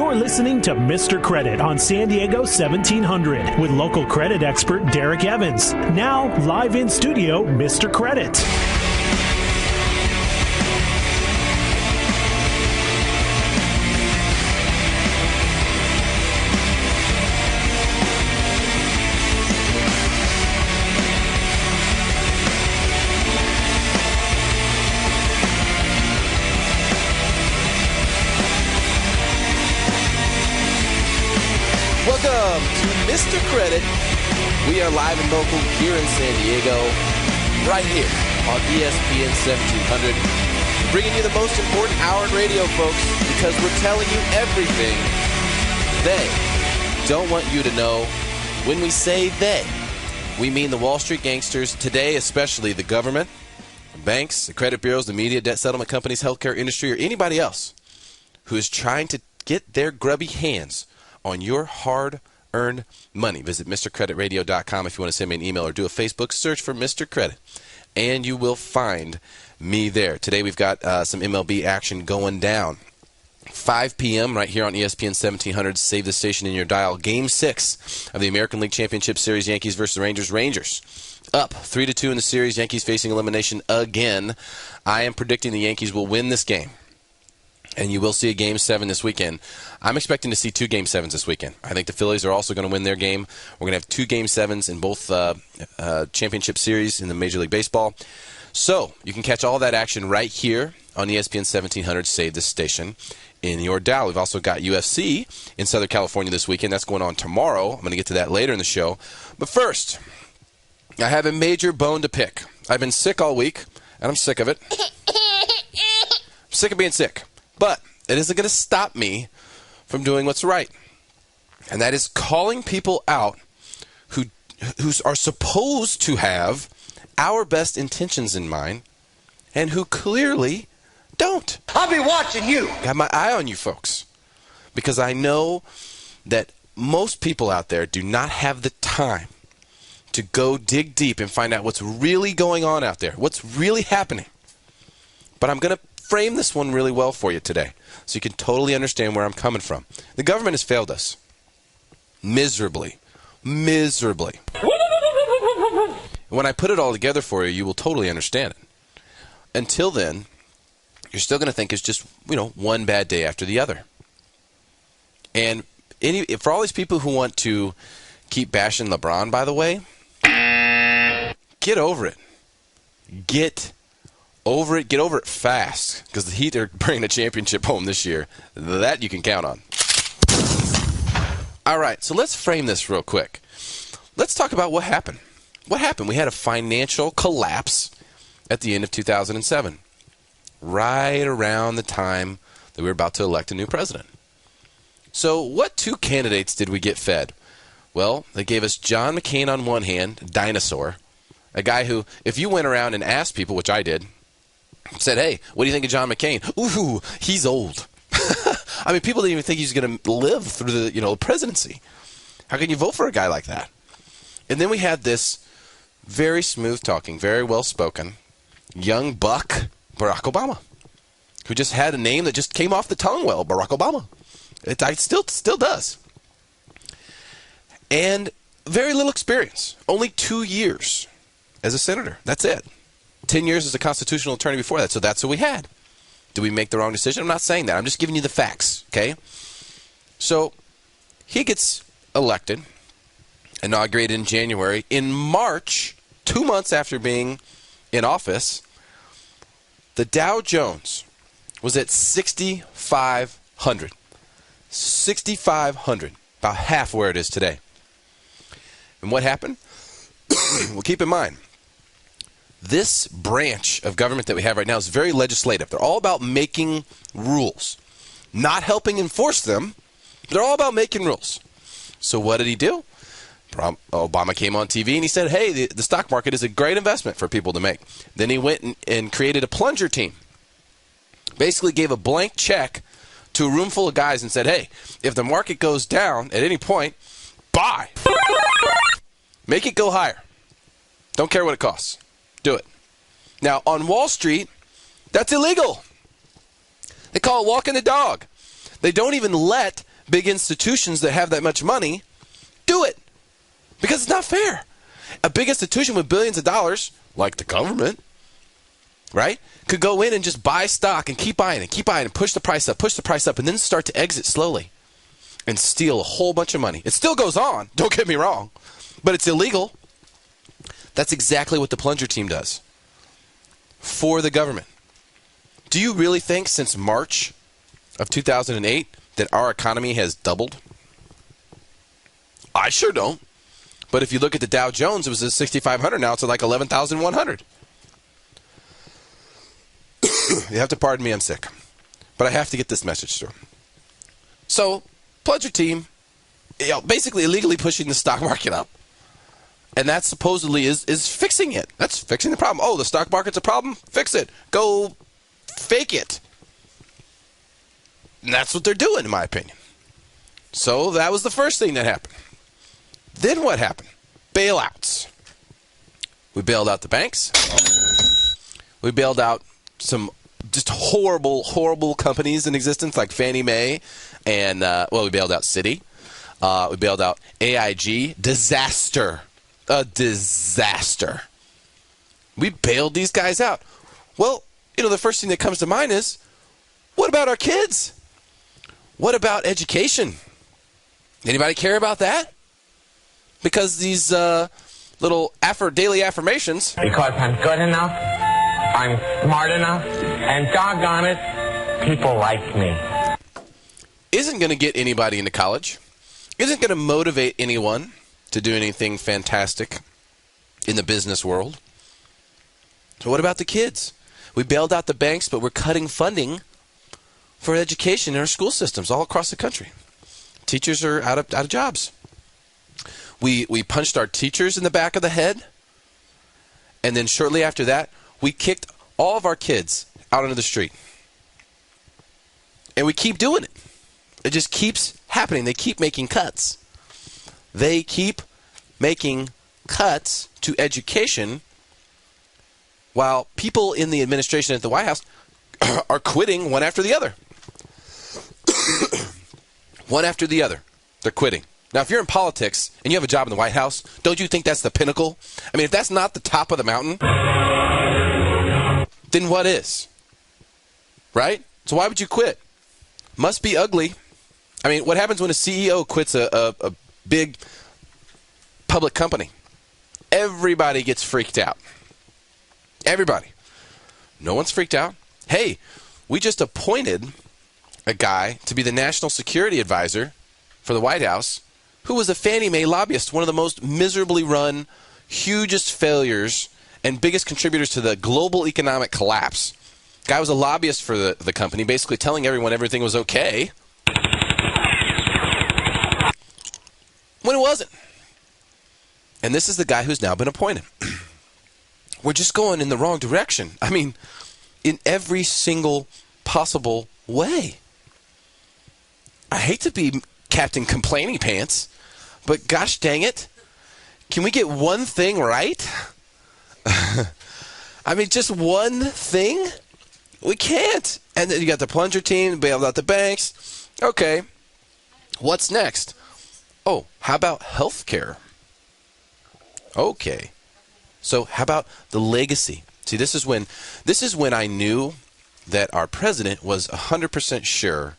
You're listening to Mr. Credit on San Diego 1700 with local credit expert Derek Evans. Now, live in studio, Mr. Credit. Welcome to Mr. Credit. We are live and local here in San Diego, right here on ESPN 1700. Bringing you the most important hour in radio, folks, because we're telling you everything they don't want you to know. When we say they, we mean the Wall Street gangsters, today especially the government, the banks, the credit bureaus, the media, debt settlement companies, healthcare industry, or anybody else who is trying to get their grubby hands on your hard-earned money. Visit MrCreditRadio.com if you want to send me an email or do a Facebook search for Mr. Credit, and you will find me there. Today we've got some MLB action going down. 5 p.m. right here on ESPN 1700. Save the station in your dial. Game 6 of the American League Championship Series, Yankees versus Rangers. Rangers up 3-2 in the series. Yankees facing elimination again. I am predicting the Yankees will win this game, and you will see a Game 7 this weekend. I'm expecting to see 2 Game 7s this weekend. I think the Phillies are also going to win their game. We're going to have 2 Game 7s in both championship series in the Major League Baseball. So you can catch all that action right here on ESPN 1700. Save this station in your dial. We've also got UFC in Southern California this weekend. That's going on tomorrow. I'm going to get to that later in the show. But first, I have a major bone to pick. I've been sick all week, and I'm sick of it. I'm sick of being sick. But it isn't going to stop me from doing what's right. And that is calling people out who are supposed to have our best intentions in mind and who clearly don't. I'll be watching you. Got my eye on you folks. Because I know that most people out there do not have the time to go dig deep and find out what's really going on out there, what's really happening. But I'm going to frame this one really well for you today so you can totally understand where I'm coming from. The government has failed us. Miserably. Miserably. When I put it all together for you, you will totally understand it. Until then, you're still going to think it's just, one bad day after the other. And for all these people who want to keep bashing LeBron, by the way, get over it. Get over it. Get over it fast, because the Heat are bringing a championship home this year. That you can count on. All right, so let's frame this real quick. Let's talk about what happened. What happened? We had a financial collapse at the end of 2007, right around the time that we were about to elect a new president. So what 2 candidates did we get fed? Well, they gave us John McCain on one hand, dinosaur, a guy who, if you went around and asked people, which I did, said, hey, what do you think of John McCain? Ooh, he's old. I mean, people didn't even think he was going to live through the presidency. How can you vote for a guy like that? And then we had this very smooth-talking, very well-spoken, young buck, Barack Obama, who just had a name that just came off the tongue well, Barack Obama. It still does. And very little experience. Only 2 years as a senator. That's it. 10 years as a constitutional attorney before that. So that's what we had. Did we make the wrong decision? I'm not saying that. I'm just giving you the facts, okay? So he gets elected, inaugurated in January. In March, 2 months after being in office, the Dow Jones was at 6,500. 6,500, about half where it is today. And what happened? Well, keep in mind, this branch of government that we have right now is very legislative. They're all about making rules, not helping enforce them. They're all about making rules. So what did he do? Obama came on TV and he said, hey, the stock market is a great investment for people to make. Then he went and created a plunger team. Basically gave a blank check to a room full of guys and said, hey, if the market goes down at any point, buy. Make it go higher. Don't care what it costs. Do it. Now, on Wall Street, that's illegal. They call it walking the dog. They don't even let big institutions that have that much money do it. Because it's not fair. A big institution with billions of dollars, like the government, right, could go in and just buy stock and keep buying and push the price up, and then start to exit slowly and steal a whole bunch of money. It still goes on, don't get me wrong, but it's illegal. That's exactly what the plunger team does for the government. Do you really think since March of 2008 that our economy has doubled? I sure don't. But if you look at the Dow Jones, it was at 6,500. Now it's at like 11,100. You have to pardon me, I'm sick. But I have to get this message through. So, plunger team, basically illegally pushing the stock market up. And that supposedly is fixing it. That's fixing the problem. Oh, the stock market's a problem? Fix it. Go fake it. And that's what they're doing, in my opinion. So that was the first thing that happened. Then what happened? Bailouts. We bailed out the banks. We bailed out some just horrible, horrible companies in existence like Fannie Mae. And, we bailed out Citi. We bailed out AIG. Disaster. A disaster. We bailed these guys out. Well, the first thing that comes to mind is, what about our kids? What about education? Anybody care about that? Because these little daily affirmations. Because I'm good enough, I'm smart enough, and doggone it, people like me. Isn't going to get anybody into college. Isn't going to motivate anyone to do anything fantastic in the business world. So what about the kids? We bailed out the banks, but we're cutting funding for education in our school systems all across the country. Teachers are out of jobs. We punched our teachers in the back of the head, and then shortly after that, we kicked all of our kids out into the street. And we keep doing it. It just keeps happening. They keep making cuts. They keep making cuts to education while people in the administration at the White House are quitting one after the other. One after the other. They're quitting. Now, if you're in politics and you have a job in the White House, don't you think that's the pinnacle? I mean, if that's not the top of the mountain, then what is? Right? So why would you quit? Must be ugly. I mean, what happens when a CEO quits a big public company? Everybody gets freaked out. Everybody. No one's freaked out. Hey, we just appointed a guy to be the national security advisor for the White House who was a Fannie Mae lobbyist, one of the most miserably run, hugest failures, and biggest contributors to the global economic collapse. Guy was a lobbyist for the company, basically telling everyone everything was okay when it wasn't. And this is the guy who's now been appointed. We're just going in the wrong direction. I mean, in every single possible way. I hate to be Captain Complaining Pants, but gosh dang it, can we get one thing right? I mean, just one thing? We can't. And then you got the plunger team, bailed out the banks. Okay, what's next? Oh, how about health care? Okay, so how about the legacy? See, this is when I knew that our president was 100% sure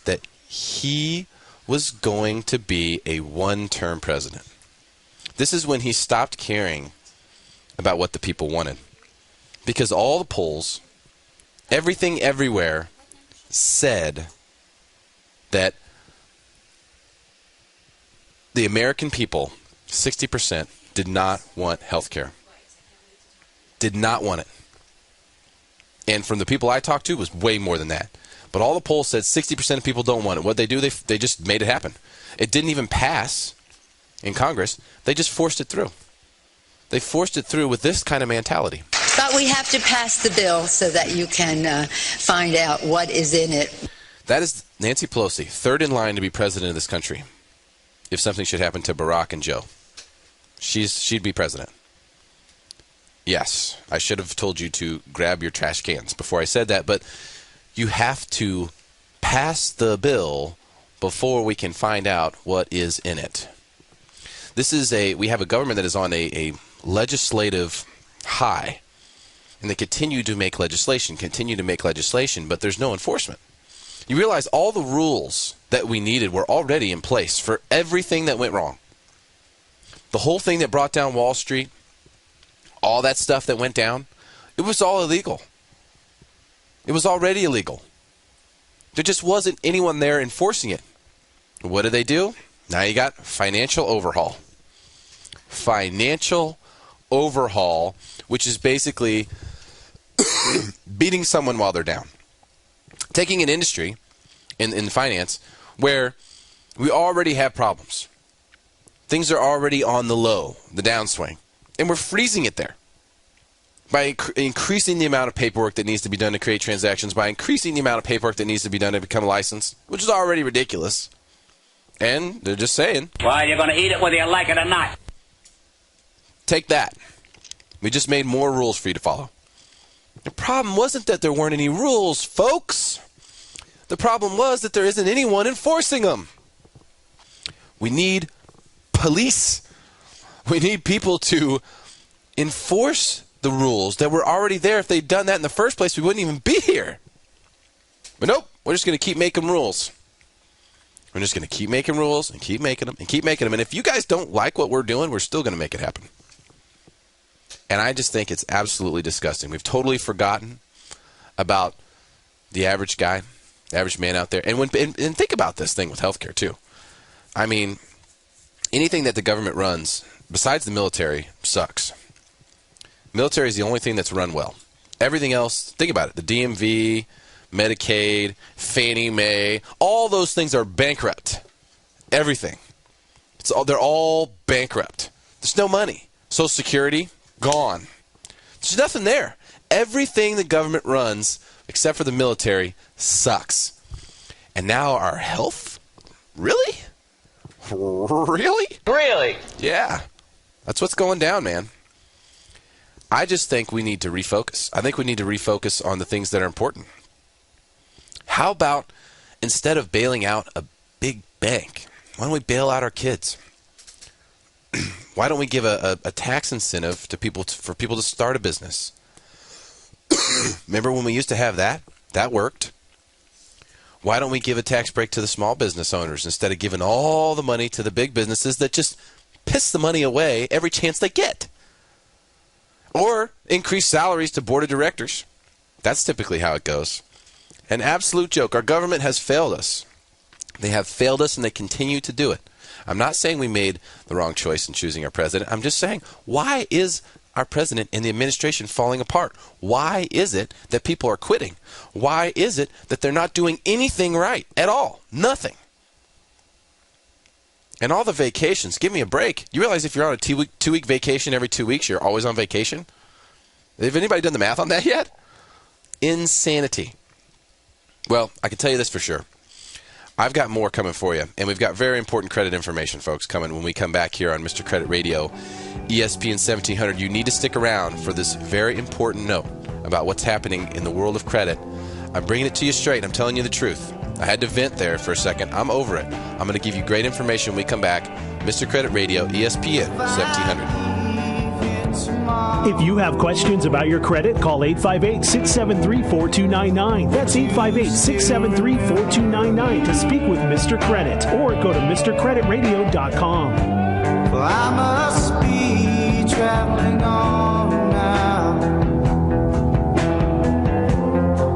that he was going to be a one-term president. This is when he stopped caring about what the people wanted. Because all the polls, everything everywhere, said that the American people, 60%, did not want health care. Did not want it. And from the people I talked to, it was way more than that. But all the polls said 60% of people don't want it. What they do, they just made it happen. It didn't even pass in Congress. They just forced it through. They forced it through with this kind of mentality. But we have to pass the bill so that you can find out what is in it. That is Nancy Pelosi, third in line to be president of this country. If something should happen to Barack and Joe, she'd be president. Yes, I should have told you to grab your trash cans before I said that, but you have to pass the bill before we can find out what is in it. We have a government that is on a legislative high, and they continue to make legislation, but there's no enforcement. You realize all the rules that we needed were already in place for everything that went wrong. The whole thing that brought down Wall Street, all that stuff that went down, it was all illegal. It was already illegal. There just wasn't anyone there enforcing it. What did they do? Now you got financial overhaul. Financial overhaul, which is basically beating someone while they're down. Taking an industry in finance where we already have problems. Things are already on the low, the downswing, and we're freezing it there. By increasing the amount of paperwork that needs to be done to create transactions, by increasing the amount of paperwork that needs to be done to become a license, which is already ridiculous. And they're just saying, well, you're going to eat it whether you like it or not. Take that. We just made more rules for you to follow. The problem wasn't that there weren't any rules, folks. The problem was that there isn't anyone enforcing them. We need police. We need people to enforce the rules that were already there. If they'd done that in the first place, we wouldn't even be here. But nope, we're just going to keep making rules. We're just going to keep making rules and keep making them and keep making them. And if you guys don't like what we're doing, we're still going to make it happen. And I just think it's absolutely disgusting. We've totally forgotten about the average guy, the average man out there. And think about this thing with healthcare, too. I mean, anything that the government runs, besides the military, sucks. Military is the only thing that's run well. Everything else, think about it. The DMV, Medicaid, Fannie Mae, all those things are bankrupt. Everything. They're all bankrupt. There's no money. Social Security, gone. There's nothing there. Everything the government runs, except for the military, sucks. And now our health? Really? Really? Really? Yeah. That's what's going down, man. I just think we need to refocus. I think we need to refocus on the things that are important. How about instead of bailing out a big bank, why don't we bail out our kids? Why don't we give a tax incentive to people for people to start a business? Remember when we used to have that? That worked. Why don't we give a tax break to the small business owners instead of giving all the money to the big businesses that just piss the money away every chance they get? Or increase salaries to board of directors. That's typically how it goes. An absolute joke. Our government has failed us. They have failed us, and they continue to do it. I'm not saying we made the wrong choice in choosing our president. I'm just saying, why is our president and the administration falling apart? Why is it that people are quitting? Why is it that they're not doing anything right at all? Nothing. And all the vacations, give me a break. You realize if you're on a two-week vacation every 2 weeks, you're always on vacation? Have anybody done the math on that yet? Insanity. Well, I can tell you this for sure. I've got more coming for you, and we've got very important credit information, folks, coming when we come back here on Mr. Credit Radio, ESPN 1700. You need to stick around for this very important note about what's happening in the world of credit. I'm bringing it to you straight. I'm telling you the truth. I had to vent there for a second. I'm over it. I'm going to give you great information when we come back. Mr. Credit Radio, ESPN 1700. If you have questions about your credit, call 858-673-4299. That's 858-673-4299 to speak with Mr. Credit, or go to MrCreditRadio.com. Well, I must be traveling on now.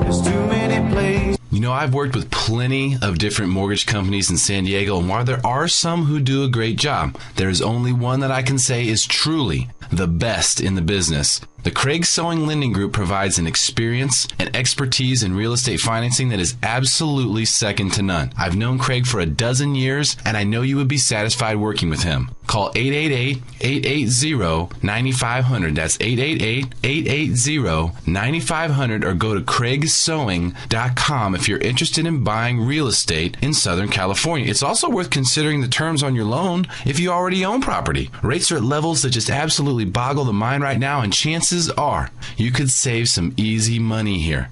There's too many places. You know, I've worked with plenty of different mortgage companies in San Diego, and while there are some who do a great job, there is only one that I can say is truly the best in the business. The Craig Sewing Lending Group provides an experience and expertise in real estate financing that is absolutely second to none. I've known Craig for a dozen years, and I know you would be satisfied working with him. Call 888-880-9500. That's 888-880-9500, or go to craigsewing.com if you're interested in buying real estate in Southern California. It's also worth considering the terms on your loan if you already own property. Rates are at levels that just absolutely boggle the mind right now, and chances are you could save some easy money here.